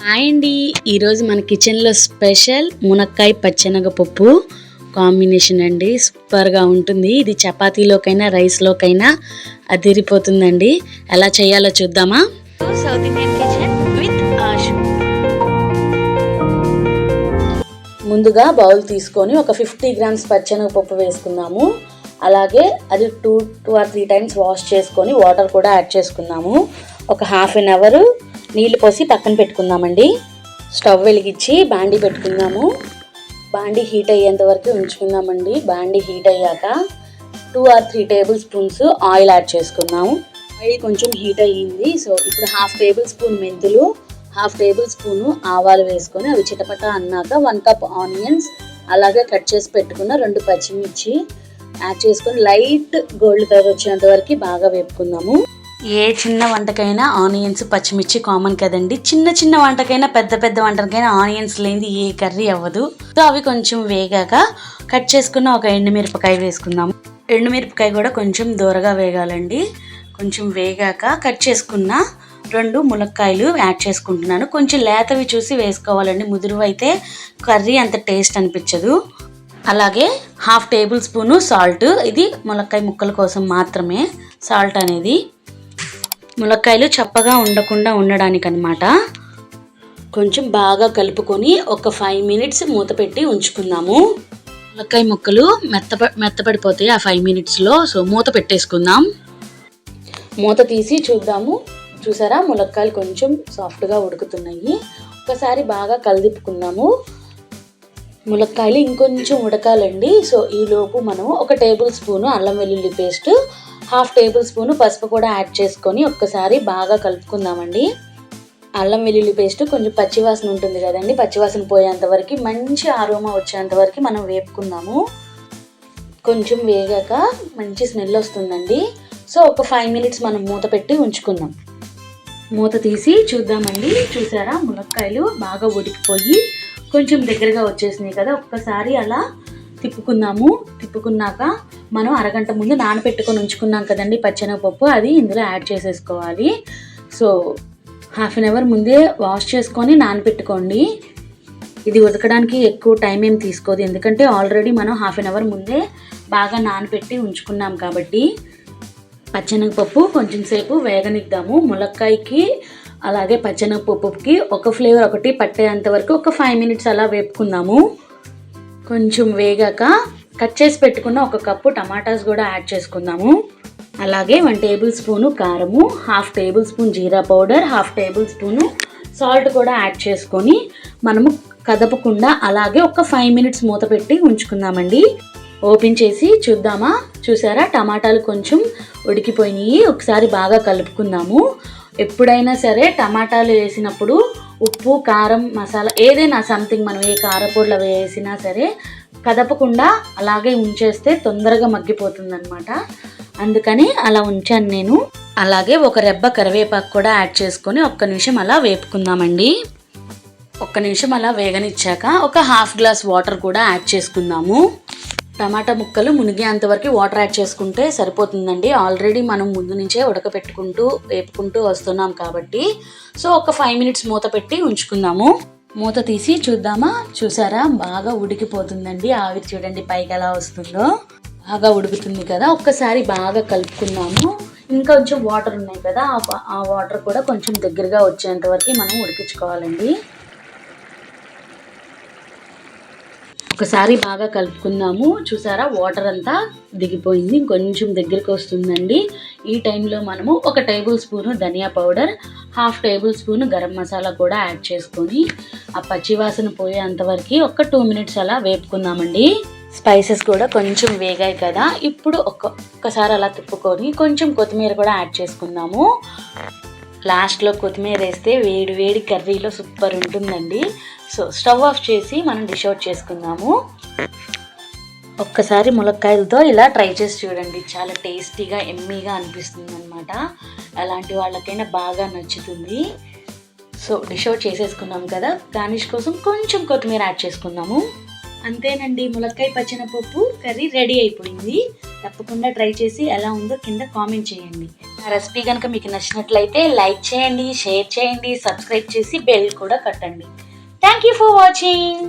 Hi అండి, ఈరోజు మన కిచెన్లో స్పెషల్ మునక్కాయ పచ్చెనగపప్పు కాంబినేషన్ అండి. సూపర్గా ఉంటుంది. ఇది చపాతీలోకైనా రైస్లోకైనా అదిరిపోతుందండి. ఎలా చేయాలో చూద్దామా? South Indian kitchen with Ashu. ముందుగా బౌల్ తీసుకొని ఒక 50 గ్రామ్స్ పచ్చెనగపప్పు వేసుకుందాము. అలాగే అది 2 or 3 టైమ్స్ వాష్ చేసుకొని వాటర్ కూడా యాడ్ చేసుకుందాము. ఒక హాఫ్ అన్ అవర్ నీళ్ళు పోసి పక్కన పెట్టుకుందామండి. స్టవ్ వెలిగించి బాండీ పెట్టుకుందాము. బాండీ హీట్ అయ్యేంత వరకు ఉంచుకుందామండి. బాండీ హీట్ అయ్యాక 2 or 3 table spoons oil add చేసుకుందాము. ఆయిల్ కొంచెం హీట్ అయ్యింది. సో ఇప్పుడు హాఫ్ టేబుల్ స్పూన్ మెంతులు, హాఫ్ టేబుల్ స్పూను ఆవాలు వేసుకొని అవి చిటపట అన్నాక 1 కప్ ఆనియన్స్, అలాగే కట్ చేసి పెట్టుకున్న 2 పచ్చిమిర్చి యాడ్ చేసుకొని లైట్ గోల్డ్ కలర్ వచ్చేంత వరకు బాగా వేపుకుందాము. ఏ చిన్న వంటకైనా ఆనియన్స్ పచ్చిమిర్చి కామన్ కదండి. చిన్న చిన్న వంటకైనా పెద్ద వంటకైనా ఆనియన్స్ లేనిది ఏ కర్రీ అవ్వదు. సో అవి కొంచెం వేగాక కట్ చేసుకున్న ఒక ఎండుమిరపకాయ వేసుకుందాము. ఎండుమిరపకాయ కూడా కొంచెం దూరగా వేగాలండి. కొంచెం వేగాక కట్ చేసుకున్న 2 ములక్కాయలు యాడ్ చేసుకుంటున్నాను. కొంచెం లేతవి చూసి వేసుకోవాలండి. ముదురు అయితే కర్రీ అంత టేస్ట్ అనిపించదు. అలాగే హాఫ్ టేబుల్ స్పూను సాల్ట్. ఇది ములక్కాయ ముక్కల కోసం మాత్రమే సాల్ట్ అనేది. ములక్కాయలు చప్పగా ఉండకుండా ఉండడానికి అన్నమాట. కొంచెం బాగా కలుపుకొని ఒక 5 మినిట్స్ మూత పెట్టి ఉంచుకుందాము. ములక్కాయ ముక్కలు మెత్తపడిపోతాయి ఆ 5 మినిట్స్లో. సో మూత పెట్టేసుకుందాం. మూత తీసి చూద్దాము. చూసారా, ములక్కాయలు కొంచెం సాఫ్ట్గా ఉడుకుతున్నాయి. ఒకసారి బాగా కలిదిప్పుకుందాము. ములక్కాయలు ఇంకొంచెం ఉడకాలండి. సో ఈలోపు మనం ఒక టేబుల్ స్పూను అల్లం వెల్లుల్లి పేస్ట్, హాఫ్ టేబుల్ స్పూను పసుపు కూడా యాడ్ చేసుకొని ఒక్కసారి బాగా కలుపుకుందామండి. అల్లం వెల్లుల్లి పేస్ట్ కొంచెం పచ్చివాసన ఉంటుంది కదండి, పచ్చివాసన పోయేంత వరకు మంచి ఆరోమా వచ్చేంత వరకు మనం వేపుకుందాము. కొంచెం వేగాక మంచి స్మెల్ వస్తుందండి. సో ఒక 5 మినిట్స్ మనం మూత పెట్టి ఉంచుకుందాం. మూత తీసి చూద్దామండి. చూసారా, ములక్కాయలు బాగా ఉడికిపోయి కొంచెం దగ్గరగా వచ్చేసినాయి కదా. ఒక్కసారి అలా తిప్పుకుందాము. తిప్పుకున్నాక మనం అరగంట ముందు నానబెట్టుకొని ఉంచుకున్నాం కదండి పచ్చెనగపప్పు, అది ఇందులో యాడ్ చేసేసుకోవాలి. సో హాఫ్ అన్ అవర్ ముందే వాష్ చేసుకొని నానబెట్టుకోండి. ఇది ఉడకడానికి ఎక్కువ టైం ఏం తీసుకోదు, ఎందుకంటే ఆల్రెడీ మనం హాఫ్ అన్ అవర్ ముందే బాగా నానబెట్టి ఉంచుకున్నాం కాబట్టి. పచ్చెనగపప్పు కొంచెం సేపు వేగనిద్దాము. ములక్కాయకి అలాగే పచ్చెనగపప్పుకి ఒక ఫ్లేవర్ ఒకటి పట్టేంత వరకు ఒక 5 మినిట్స్ అలా వేపుకుందాము. కొంచెం వేగాక కట్ చేసి పెట్టుకున్న 1 కప్పు టమాటాస్ కూడా యాడ్ చేసుకుందాము. అలాగే 1 టేబుల్ స్పూను కారము, హాఫ్ టేబుల్ స్పూన్ జీరా powder, half table spoon salt కూడా యాడ్ చేసుకొని మనము కదపకుండా అలాగే ఒక 5 మినిట్స్ మూత పెట్టి ఉంచుకుందామండి. ఓపెన్ చేసి చూద్దామా. చూసారా, టమాటాలు కొంచెం ఉడికిపోయినాయి. ఒకసారి బాగా కలుపుకుందాము. ఎప్పుడైనా సరే టమాటాలు వేసినప్పుడు ఉప్పు, కారం, మసాలా ఏదైనా సంథింగ్ మనం ఏ కారపొడిలో వేసినా సరే కదపకుండా అలాగే ఉంచేస్తే తొందరగా మగ్గిపోతుంది అనమాట. అందుకని అలా ఉంచాను నేను. అలాగే ఒక రెబ్బ కరివేపాకు కూడా యాడ్ చేసుకొని 1 నిమిషం అలా వేపుకుందామండి. 1 నిమిషం అలా వేగనిచ్చాక ఒక హాఫ్ గ్లాస్ వాటర్ కూడా యాడ్ చేసుకుందాము. టమాటా ముక్కలు మునిగేంత వరకు వాటర్ యాడ్ చేసుకుంటే సరిపోతుందండి. ఆల్రెడీ మనం ముందు నుంచే ఉడకపెట్టుకుంటూ వేపుకుంటూ వస్తున్నాం కాబట్టి. సో ఒక 5 మినిట్స్ మూత పెట్టి ఉంచుకుందాము. మూత తీసి చూద్దామా. చూసారా, బాగా ఉడికిపోతుందండి. ఆవిరి చూడండి పైకి ఎలా వస్తుందో. బాగా ఉడుకుతుంది కదా. ఒక్కసారి బాగా కలుపుకుందాము. ఇంకొంచెం వాటర్ ఉన్నాయి కదా, ఆ వాటర్ కూడా కొంచెం దగ్గరగా వచ్చేంత వరకు మనం ఉడికించుకోవాలండి. ఒకసారి బాగా కలుపుకుందాము. చూసారా, వాటర్ అంతా దిగిపోయింది, కొంచెం దగ్గరికి వస్తుందండి. ఈ టైంలో మనము 1 టేబుల్ స్పూను ధనియా powder, half table spoon garam masala కూడా యాడ్ చేసుకొని ఆ పచ్చివాసన పోయేంతవరకు ఒక 2 మినిట్స్ అలా వేపుకుందామండి. స్పైసెస్ కూడా కొంచెం వేగాయి కదా. ఇప్పుడు ఒక్కసారి అలా తిప్పుకొని కొంచెం కొత్తిమీర కూడా యాడ్ చేసుకుందాము. లాస్ట్లో కొత్తిమీర వేస్తే వేడి వేడి కర్రీలో సూపర్ ఉంటుందండి. సో స్టవ్ ఆఫ్ చేసి మనం డిష్ అవుట్ చేసుకుందాము. ఒక్కసారి ములక్కాయలతో ఇలా ట్రై చేసి చూడండి. చాలా టేస్టీగా ఎమ్మీగా అనిపిస్తుంది అనమాట. అలాంటి వాళ్ళకైనా బాగా నచ్చుతుంది. సో డిష్ అవుట్ చేసేసుకున్నాం కదా. గార్నిష్ కోసం కొంచెం కొత్తిమీర యాడ్ చేసుకుందాము. అంతేనండి, ములక్కాయ పచ్చెనగపప్పు కర్రీ రెడీ అయిపోయింది. తప్పకుండా ట్రై చేసి ఎలా ఉందో కింద కామెంట్ చేయండి. నా రెసిపీ కనుక మీకు నచ్చినట్లయితే లైక్ చేయండి, షేర్ చేయండి, సబ్స్క్రైబ్ చేసి బెల్ కూడా కట్టండి. Thank you for watching.